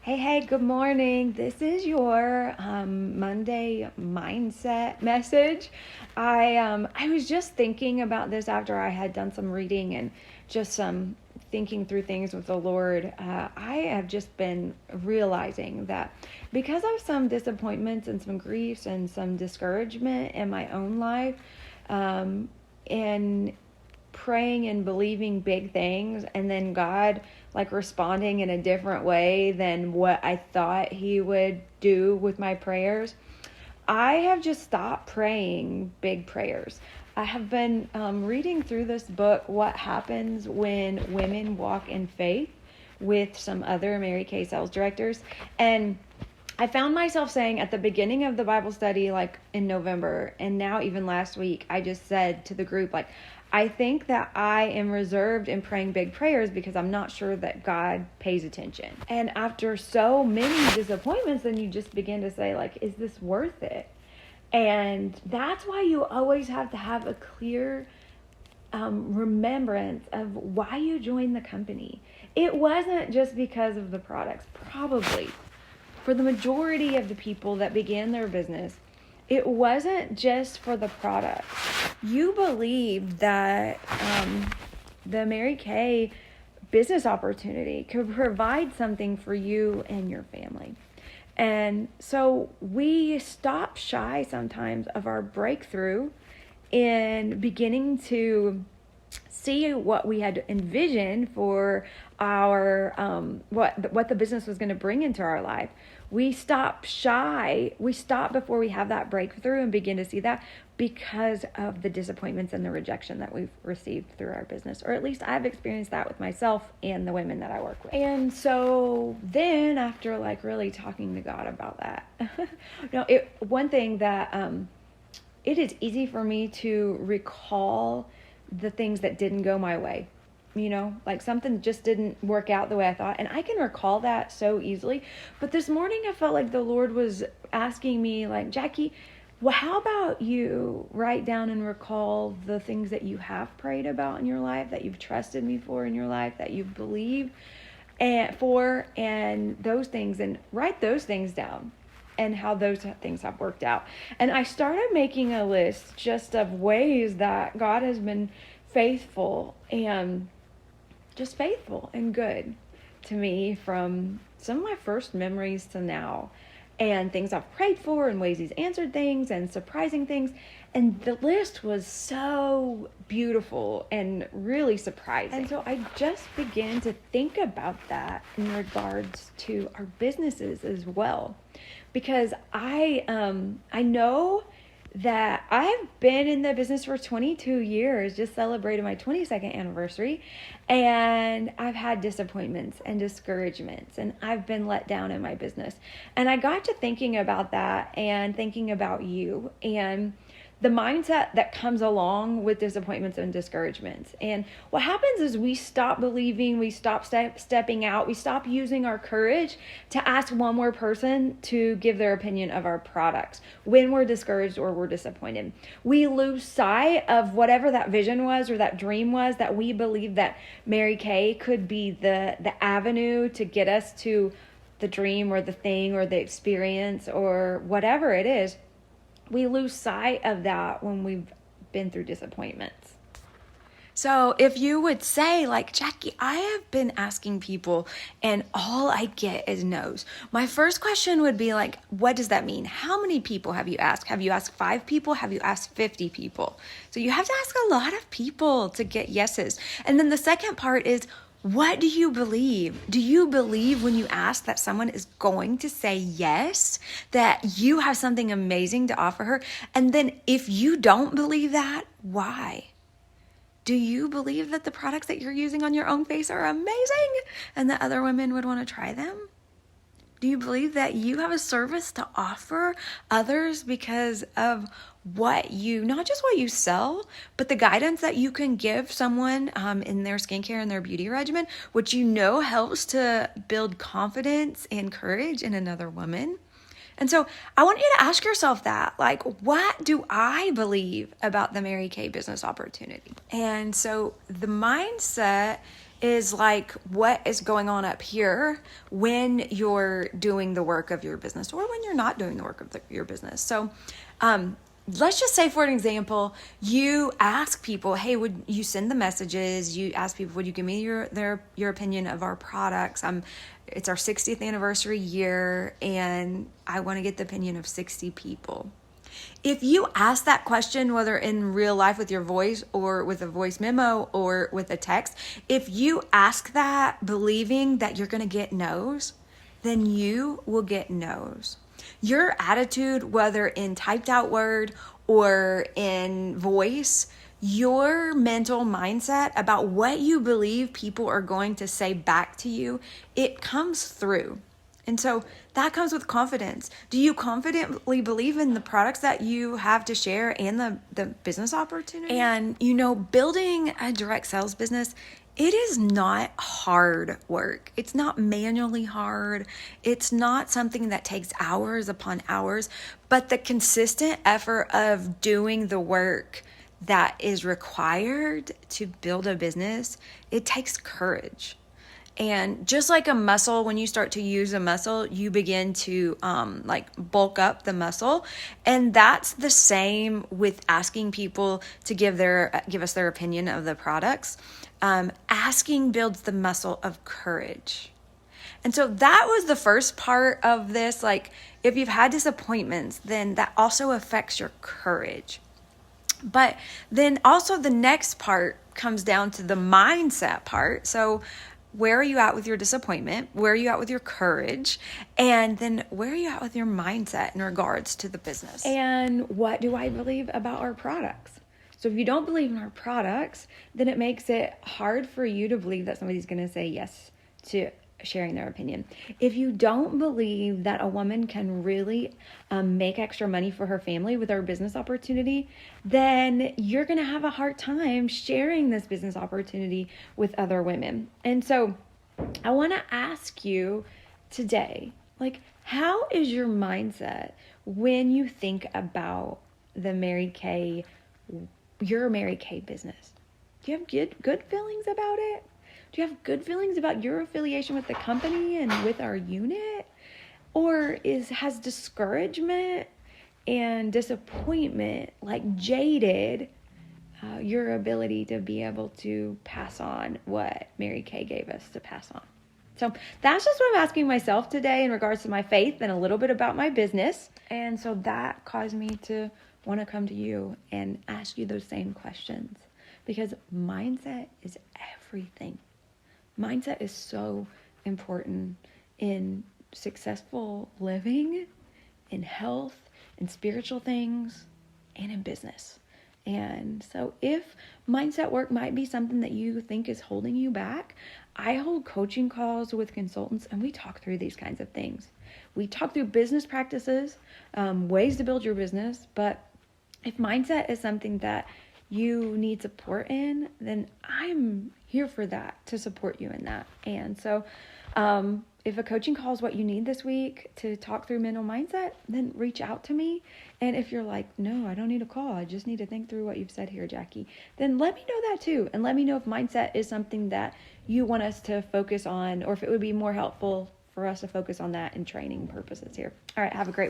Hey, good morning. This is your Monday mindset message. I was just thinking about this after I had done some reading and just some thinking through things with the Lord. I have just been realizing that because of some disappointments and some griefs and some discouragement in my own life, and praying and believing big things and then God like responding in a different way than what I thought he would do with my prayers, I have just stopped praying big prayers. I have been reading through this book, What Happens When Women Walk in Faith, with some other Mary Kay sales directors. And I found myself saying at the beginning of the Bible study, like in November, and now even last week, I just said to the group, like, I think that I am reserved in praying big prayers because I'm not sure that God pays attention. And after so many disappointments, then you just begin to say, like, is this worth it? And that's why you always have to have a clear remembrance of why you joined the company. It wasn't just because of the products, probably. For the majority of the people that began their business, it wasn't just for the product. You believed that the Mary Kay business opportunity could provide something for you and your family. And so we stop shy sometimes of our breakthrough in beginning to see what we had envisioned for our what the business was going to bring into our life. We stop shy. We stop before we have that breakthrough and begin to see that because of the disappointments and the rejection that we've received through our business, or at least I've experienced that with myself and the women that I work with. And so then after like really talking to God about that, one thing that it is easy for me to recall the things that didn't go my way. Like something just didn't work out the way I thought. And I can recall that so easily. But this morning I felt like the Lord was asking me, like, Jackie, well, how about you write down and recall the things that you have prayed about in your life, that you've trusted me for in your life, that you've believed and those things, and write those things down and how those things have worked out. And I started making a list just of ways that God has been faithful and just faithful and good to me, from some of my first memories to now, and things I've prayed for and ways he's answered things and surprising things. And the list was so beautiful and really surprising. And so I just began to think about that in regards to our businesses as well. Because I know that I've been in the business for 22 years, just celebrated my 22nd anniversary, and I've had disappointments and discouragements, and I've been let down in my business. And I got to thinking about that and thinking about you and the mindset that comes along with disappointments and discouragements. And what happens is we stop believing, we stop stepping out, we stop using our courage to ask one more person to give their opinion of our products when we're discouraged or we're disappointed. We lose sight of whatever that vision was or that dream was, that we believe that Mary Kay could be the avenue to get us to the dream or the thing or the experience or whatever it is. We lose sight of that when we've been through disappointments. So if you would say, like, Jackie, I have been asking people and all I get is no's. My first question would be like, what does that mean? How many people have you asked? Have you asked 5 people? Have you asked 50 people? So you have to ask a lot of people to get yeses. And then the second part is, what do you believe? Do you believe when you ask that someone is going to say yes, that you have something amazing to offer her? And then if you don't believe that, why? Do you believe that the products that you're using on your own face are amazing and that other women would want to try them? Do you believe that you have a service to offer others because of not just what you sell, but the guidance that you can give someone in their skincare and their beauty regimen, which helps to build confidence and courage in another woman? And so I want you to ask yourself that, like, what do I believe about the Mary Kay business opportunity? And so the mindset is like what is going on up here when you're doing the work of your business or when you're not doing the work of your business. So let's just say, for an example, you ask people, hey, would you send the messages? You ask people, would you give me your opinion of our products? It's our 60th anniversary year, and I want to get the opinion of 60 people. If you ask that question, whether in real life with your voice or with a voice memo or with a text, if you ask that believing that you're going to get no's, then you will get no's. Your attitude, whether in typed out word or in voice, your mental mindset about what you believe people are going to say back to you, it comes through. And so that comes with confidence. Do you confidently believe in the products that you have to share and the business opportunity? And, building a direct sales business, it is not hard work. It's not manually hard. It's not something that takes hours upon hours, but the consistent effort of doing the work that is required to build a business, it takes courage. And just like a muscle, when you start to use a muscle, you begin to bulk up the muscle. And that's the same with asking people to give us their opinion of the products. Asking builds the muscle of courage. And so that was the first part of this. Like, if you've had disappointments, then that also affects your courage. But then also the next part comes down to the mindset part. So where are you at with your disappointment? Where are you at with your courage? And then where are you at with your mindset in regards to the business? And what do I believe about our products? So if you don't believe in our products, then it makes it hard for you to believe that somebody's going to say yes to sharing their opinion. If you don't believe that a woman can really make extra money for her family with our business opportunity, then you're going to have a hard time sharing this business opportunity with other women. And so I want to ask you today, how is your mindset when you think about your Mary Kay business? Do you have good feelings about it? Do you have good feelings about your affiliation with the company and with our unit? Or has discouragement and disappointment jaded your ability to be able to pass on what Mary Kay gave us to pass on? So that's just what I'm asking myself today in regards to my faith and a little bit about my business. And so that caused me to want to come to you and ask you those same questions, because mindset is everything. Mindset is so important in successful living, in health, in spiritual things, and in business. And so if mindset work might be something that you think is holding you back, I hold coaching calls with consultants and we talk through these kinds of things. We talk through business practices, ways to build your business. But if mindset is something that you need support in, then I'm here for that, to support you in that. And so if a coaching call is what you need this week to talk through mental mindset, then reach out to me. And if you're like, no, I don't need a call, I just need to think through what you've said here, Jackie, then let me know that too. And let me know if mindset is something that you want us to focus on, or if it would be more helpful for us to focus on that in training purposes here. All right, have a great week.